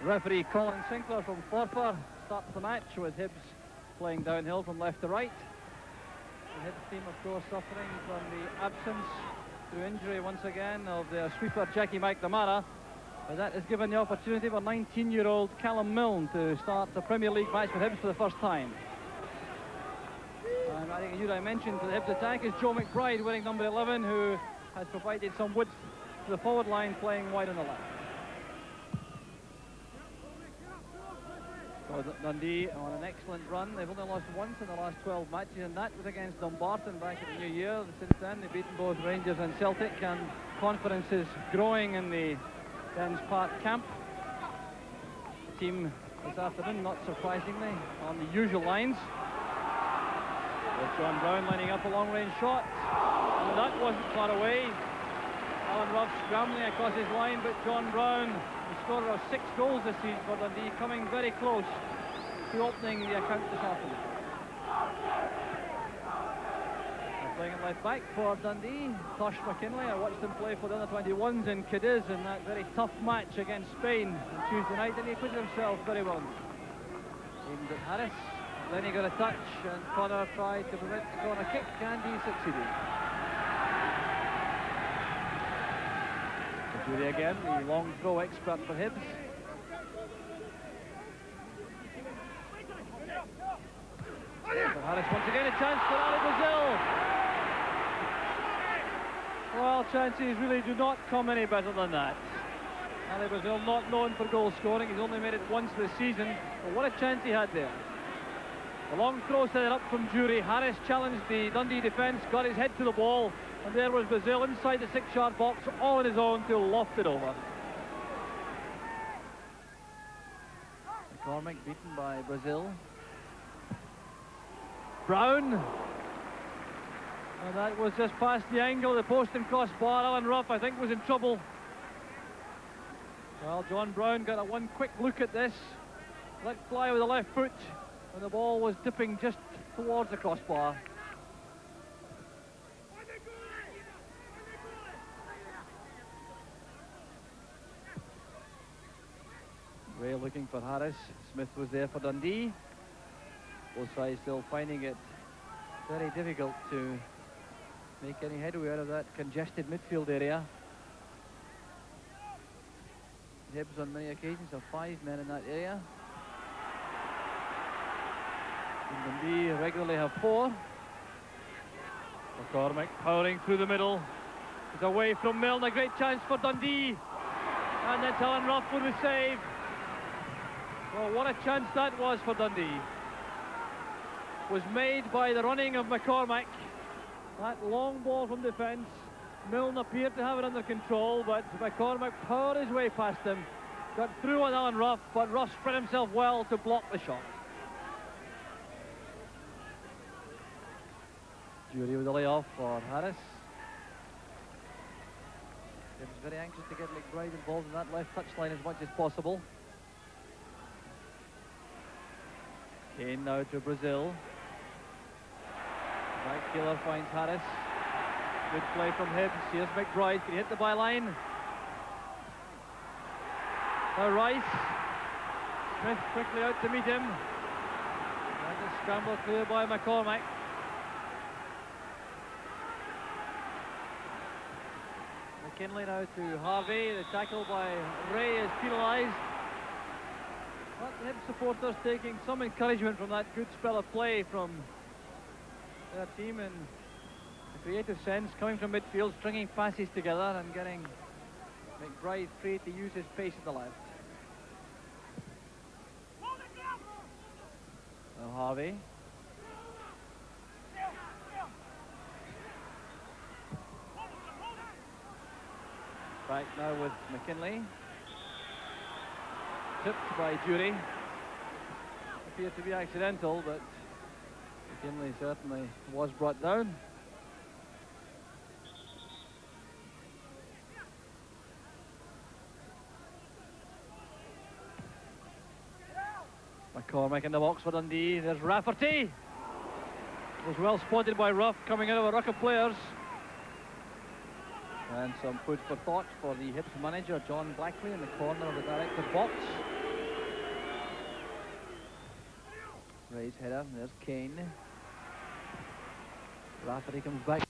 Referee Colin Sinclair from Forfar starts the match with Hibs playing downhill from left to right. The Hibs team, of course, suffering from the absence through injury once again of their sweeper Jackie McNamara. But that has given the opportunity for 19-year-old Callum Milne to start the Premier League match for Hibs for the first time. And I think you I mentioned for the Hibs attack is Joe McBride wearing number 11, who has provided some width to the forward line, playing wide on the left. So Dundee on an excellent run. They've only lost once in the last 12 matches, and that was against Dumbarton back in the new year. Since then, they've beaten both Rangers and Celtic, and confidence is growing in the Dens Park camp. The team this afternoon, not surprisingly, on the usual lines. With John Brown lining up a long-range shot, and that wasn't far away. Alan Ruff scrambling across his line, but John Brown, the scorer of 6 goals this season for Dundee, coming very close to opening the account this afternoon. Playing at left back for Dundee, Tosh McKinley. I watched him play for the under-21s in Cadiz in that very tough match against Spain on Tuesday night, and he put himself very well. Aimed at Harris, then he got a touch, and Connor tried to prevent the corner kick, and he succeeded. Jury again, the long throw expert for Hibs. For Harris once again, a chance for Ali Brazil. Well, chances really do not come any better than that. Ali Brazil not known for goal scoring, he's only made it once this season, but what a chance he had there. The long throw set it up from Jury. Harris challenged the Dundee defence, got his head to the ball, and there was Brazil inside the 6-yard box, all on his own to loft it over. McCormick beaten by Brazil. Brown. And that was just past the angle of the post and crossbar. Alan Ruff, I think, was in trouble. Well, John Brown got a one quick look at this. Let fly with the left foot, and the ball was dipping just towards the crossbar. Ray looking for Harris. Smith was there for Dundee. Both sides still finding it very difficult to make any headway out of that congested midfield area. Hibs on many occasions have 5 men in that area. And Dundee regularly have 4. McCormick powering through the middle. It's away from Milne, a great chance for Dundee. And then Alan Ruff with the save. Well, what a chance that was for Dundee. Was made by the running of McCormick. That long ball from defence. Milne appeared to have it under control, but McCormick powered his way past him. Got through on Alan Ruff, but Ruff spread himself well to block the shot. Jury with a layoff for Harris. He was very anxious to get McBride involved in that left touchline as much as possible. Kane now to Brazil. Mike Keeler finds Harris. Good play from Hibs. Here's McBride. Can he hit the byline? Now Rice. Smith quickly out to meet him. And a scramble clear by McCormick. McKinley now to Harvey. The tackle by Ray is penalised. But the Hibs supporters taking some encouragement from that good spell of play from their team in a creative sense, coming from midfield, stringing passes together and getting McBride free to use his pace at the left. Now Harvey. Back now with McKinley. Tipped by Jury. Appeared to be accidental, but McKinley certainly was brought down. McCormick in the box for Dundee. There's Rafferty. Was well spotted by Ruff coming out of a ruck of players. And some food for thought for the Hibs manager, John Blackley, in the corner of the director's box. Raised header, there's Kane. Rafferty comes back.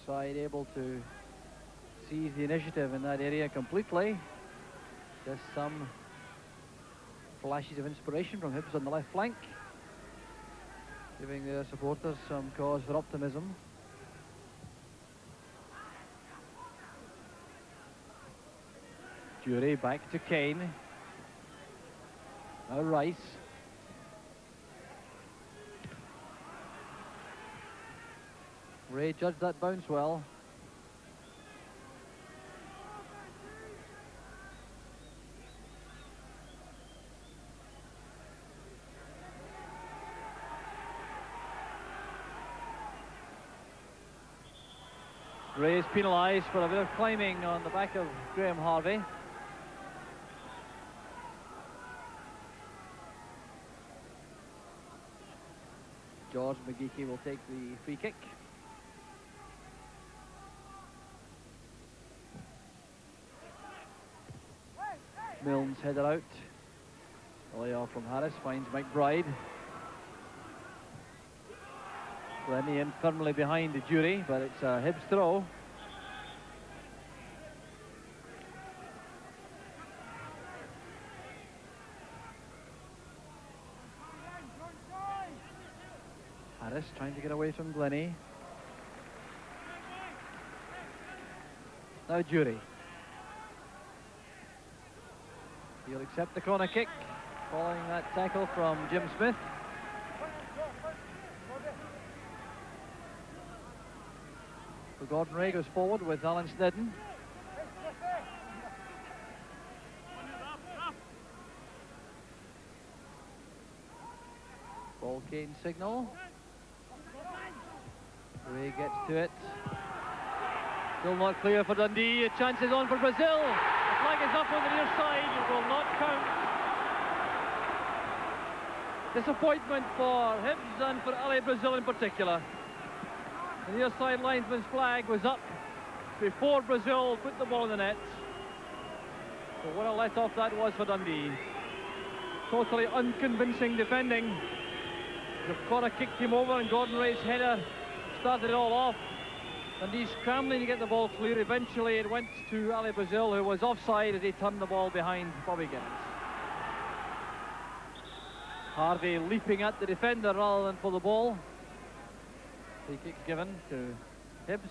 Side able to seize the initiative in that area completely. Just some flashes of inspiration from Hibs on the left flank, giving their supporters some cause for optimism. Jury back to Kane. Now Rice. Ray judged that bounce well. Ray is penalised for a bit of climbing on the back of Graham Harvey. George McGeechy will take the free kick. Milne's header out. The layoff from Harris finds McBride. Lenny in firmly behind the Jury, but it's a Hibs throw. Harris trying to get away from Glennie. Now Jury. He'll accept the corner kick, following that tackle from Jim Smith. So Gordon Ray goes forward with Alan Snedden. Ball Kane signal. Ray gets to it. Still not clear for Dundee. A chance is on for Brazil. The flag is up on the near side. It will not count. Disappointment for Hibs and for Ali Brazil in particular. The near side linesman's flag was up before Brazil put the ball in the net. So what a let-off that was for Dundee. Totally unconvincing defending. The corner kicked him over and Gordon Ray's header started it all off. Dundee scrambling to get the ball clear. Eventually it went to Ali Brazil, who was offside as he turned the ball behind Bobby Gibbons. Harvey leaping at the defender rather than for the ball. Free kick given to Hibs.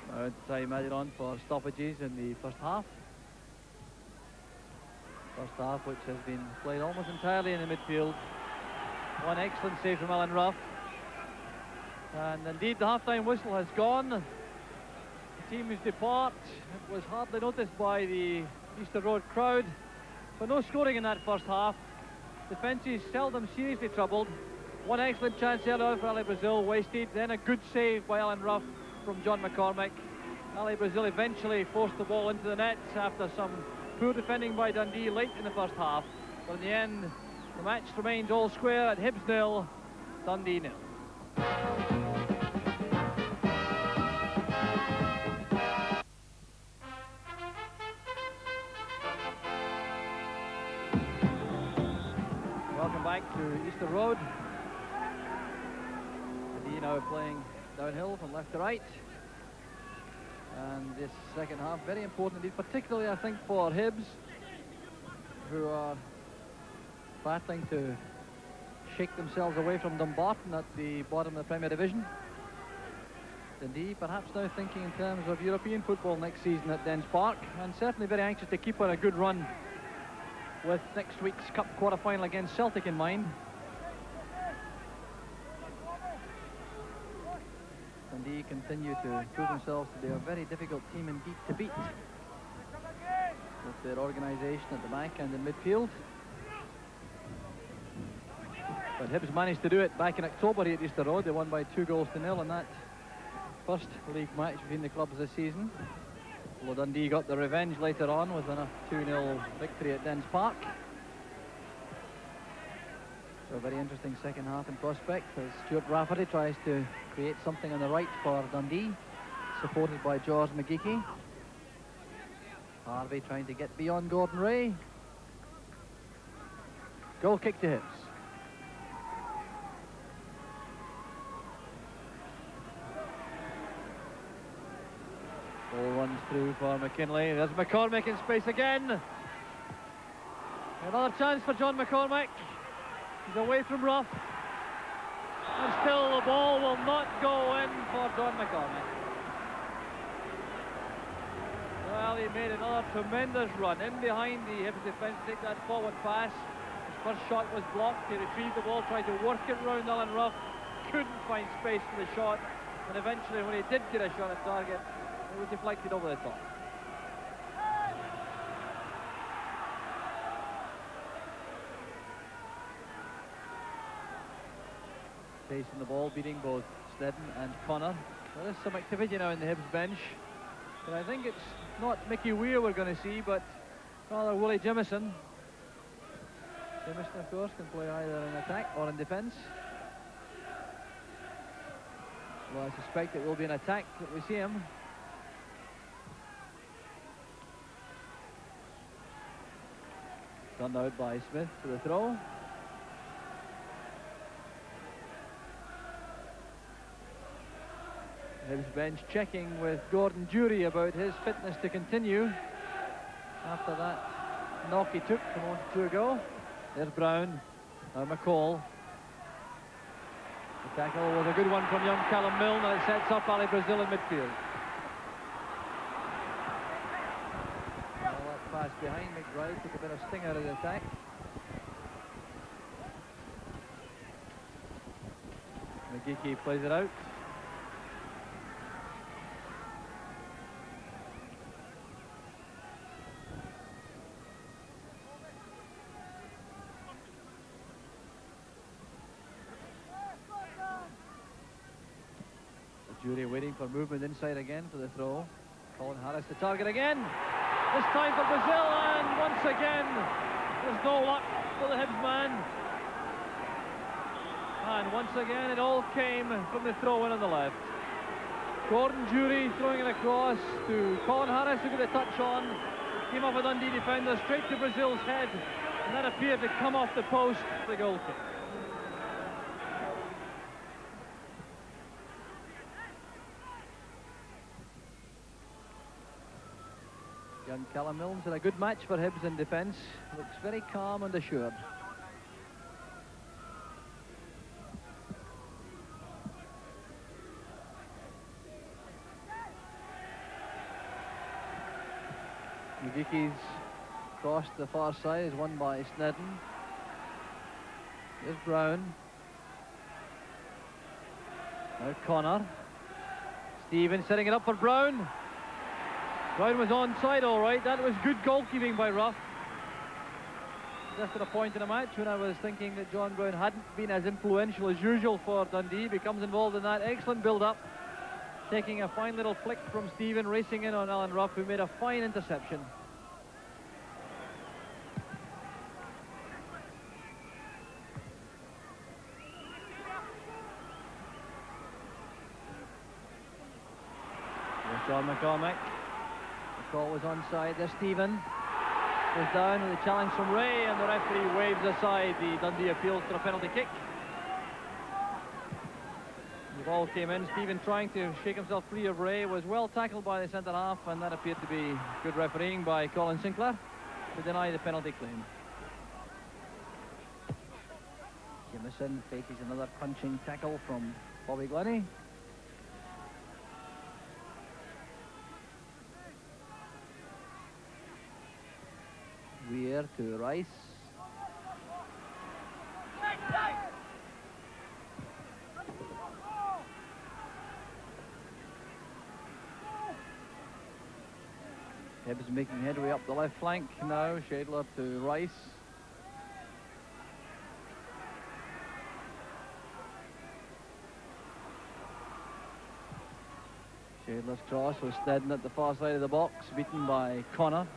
Now time added on for stoppages in the first half. First half which has been played almost entirely in the midfield. One excellent save from Alan Ruff. And indeed the half-time whistle has gone. The team's depart. It was hardly noticed by the Easter Road crowd. So no scoring in that first half. Defences seldom seriously troubled. One excellent chance earlier for Ali Brazil wasted. Then a good save by Alan Ruff from John McCormick. Ali Brazil eventually forced the ball into the net after some poor defending by Dundee late in the first half. But in the end, the match remains all square at Hibs 0, Dundee 0. Welcome back to Easter Road. Dundee now playing downhill from left to right. And this second half, very important indeed, particularly I think for Hibs, who are battling to shake themselves away from Dumbarton at the bottom of the Premier Division. Dundee perhaps now thinking in terms of European football next season at Dens Park, and certainly very anxious to keep on a good run with next week's Cup quarter-final against Celtic in mind. Dundee continue to prove themselves to be a very difficult team indeed to beat, with their organisation at the back and in midfield. But Hibs managed to do it back in October here at Easter Road. They won by 2-0 in that first league match between the clubs this season. Although Dundee got the revenge later on with a 2-0 victory at Dens Park. So a very interesting second half in prospect as Stuart Rafferty tries to create something on the right for Dundee, supported by George McGeechy. Harvey trying to get beyond Gordon Ray. Goal kick to Hibs. Ball runs through for McKinley. There's McCormick in space again. Another chance for John McCormick. He's away from Ruff. And still the ball will not go in for John McCormick. Well, he made another tremendous run in behind the Hibs defence to take that forward pass. His first shot was blocked. He retrieved the ball, tried to work it round Alan Ruff. Couldn't find space for the shot. And eventually, when he did get a shot at target, it was deflected over the top. Chasing the ball, beating both Snedden and Connor. There is some activity now in the Hibs bench. But I think it's not Mickey Weir we're going to see, but rather Willie Jimison. Jimison, of course, can play either in attack or in defence. Well, I suspect it will be an attack that we see him. Turned out by Smith for the throw. Hibs bench checking with Gordon Jury about his fitness to continue after that knock he took a moment or two ago. There's Brown, now McCall. The tackle was a good one from young Callum Milne, and it sets up Ali Brazil in midfield. Well, that pass behind McBride took a bit of sting out of the attack. McGeechy plays it out. Jury waiting for movement inside again for the throw. Colin Harris to target again. This time for Brazil, and once again there's no luck for the Hibs man. And once again it all came from the throw in on the left. Gordon Jury throwing it across to Colin Harris, who got a touch on. Came off a Dundee defender straight to Brazil's head, and that appeared to come off the post for the goal kick. Young Callum Milne's had a good match for Hibs in defence. Looks very calm and assured. McGeechy's crossed the far side, is won by Snedden. Here's Brown. Now Connor. Stephen setting it up for Brown. Brown was onside, all right. That was good goalkeeping by Ruff. Just at a point in the match when I was thinking that John Brown hadn't been as influential as usual for Dundee, becomes involved in that. Excellent build-up. Taking a fine little flick from Stephen, racing in on Alan Ruff, who made a fine interception. There's John McCormick. The call was onside. There's Stephen. Goes down with a challenge from Ray, and the referee waves aside the Dundee appeals for a penalty kick. The ball came in. Stephen, trying to shake himself free of Ray, was well tackled by the centre-half, and that appeared to be good refereeing by Colin Sinclair to deny the penalty claim. Jimison faces another punching tackle from Bobby Glennie. Weir to Rice. Hibs making headway up the left flank now. Shadler to Rice. Shadler's cross was Snedden at the far side of the box, beaten by Connor.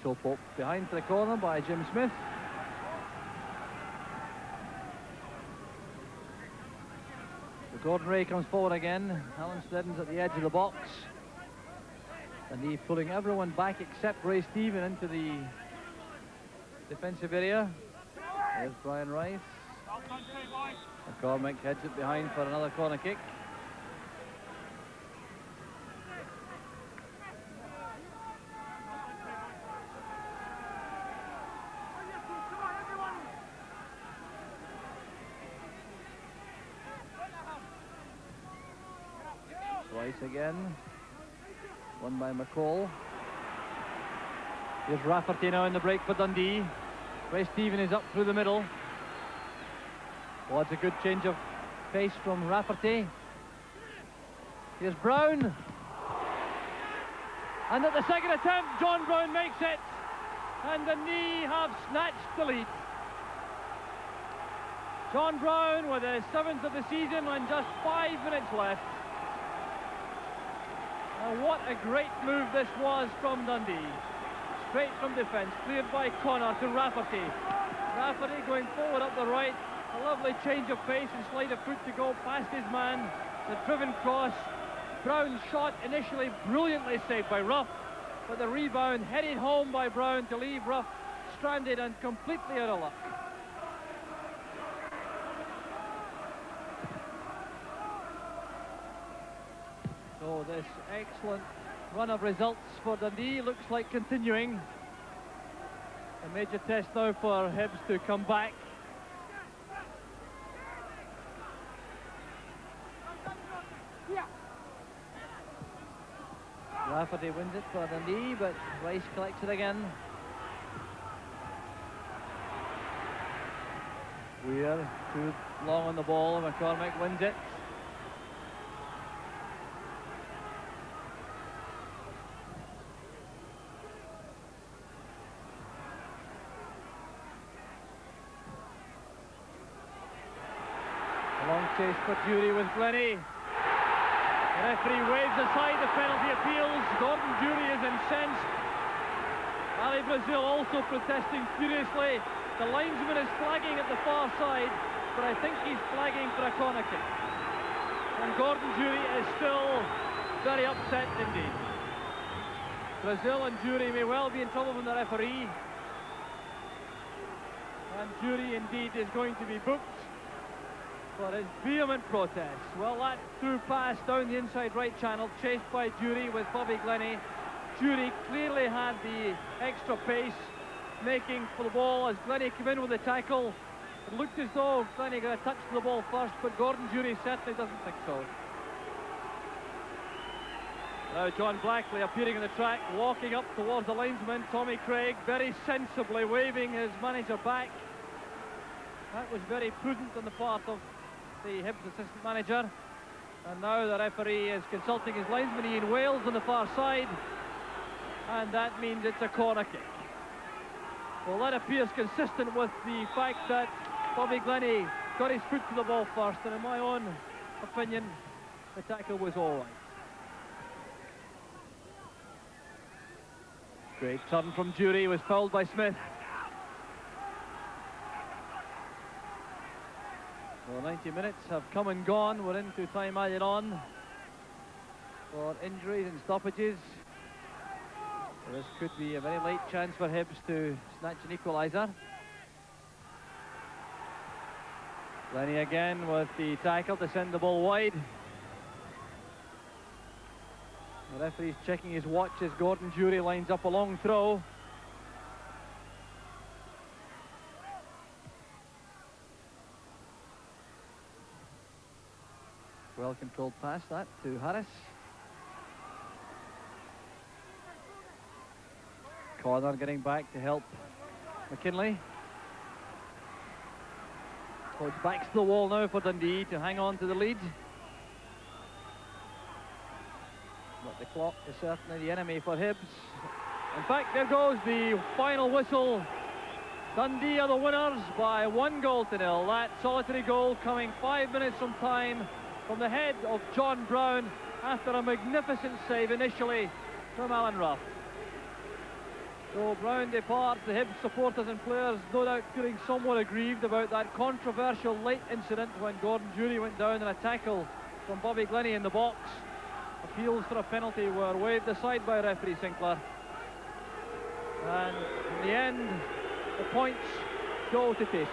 Michael Pope behind for the corner by Jim Smith. So Gordon Ray comes forward again. Alan Steddon's at the edge of the box. And he's pulling everyone back except Ray Stephen into the defensive area. There's Brian Rice. McCormick heads it behind for another corner kick. Rice again. Won by McCall. Here's Rafferty now in the break for Dundee. Ray Stephen is up through the middle. Oh, it's a good change of pace from Rafferty. Here's Brown. And at the second attempt, John Brown makes it. And Dundee have snatched the lead. John Brown with his 7th of the season and just 5 minutes left. Now what a great move this was from Dundee. Straight from defence, cleared by Connor to Rafferty. Rafferty going forward up the right. A lovely change of pace and slide of foot to go past his man. The driven cross. Brown's shot initially brilliantly saved by Ruff, but the rebound headed home by Brown to leave Ruff stranded and completely out of luck. So this excellent run of results for Dundee looks like continuing. A major test now for Hibs to come back. Rafferty wins it for Dundee, but Rice collects it again. Weir too long on the ball. McCormick wins it. A long chase for Jury with Glennie. The referee waves aside the penalty appeals. Gordon Jury is incensed. Ali Brazil also protesting furiously. The linesman is flagging at the far side, but I think he's flagging for a corner kick. And Gordon Jury is still very upset indeed. Brazil and Jury may well be in trouble from the referee. And Jury indeed is going to be booked for his vehement protest. Well, that through pass down the inside right channel, chased by Jury with Bobby Glennie. Jury clearly had the extra pace, making for the ball as Glennie came in with the tackle. It looked as though Glennie got a touch to the ball first, but Gordon Jury certainly doesn't think so. Now John Blackley appearing on the track, walking up towards the linesman, Tommy Craig, very sensibly waving his manager back. That was very prudent on the part of the Hibs assistant manager. And now the referee is consulting his linesman Ian Wales on the far side, and that means it's a corner kick. Well, that appears consistent with the fact that Bobby Glennie got his foot to the ball first, and in my own opinion the tackle was all right. Great turn from Jury, was fouled by Smith. Well, 90 minutes have come and gone. We're into time added on for injuries and stoppages. So this could be a very late chance for Hibs to snatch an equaliser. Glennie again with the tackle to send the ball wide. The referee's checking his watch as Gordon Jury lines up a long throw. Well-controlled pass that to Harris. Connor getting back to help McKinley. So it's back to the wall now for Dundee to hang on to the lead. But the clock is certainly the enemy for Hibs. In fact, there goes the final whistle. Dundee are the winners by 1-0. That solitary goal coming 5 minutes from time from the head of John Brown after a magnificent save initially from Alan Ruff. So Brown departs, the Hibs supporters and players no doubt feeling somewhat aggrieved about that controversial late incident when Gordon Jury went down in a tackle from Bobby Glennie in the box. Appeals for a penalty were waved aside by referee Sinclair. And in the end, the points go to Tayside.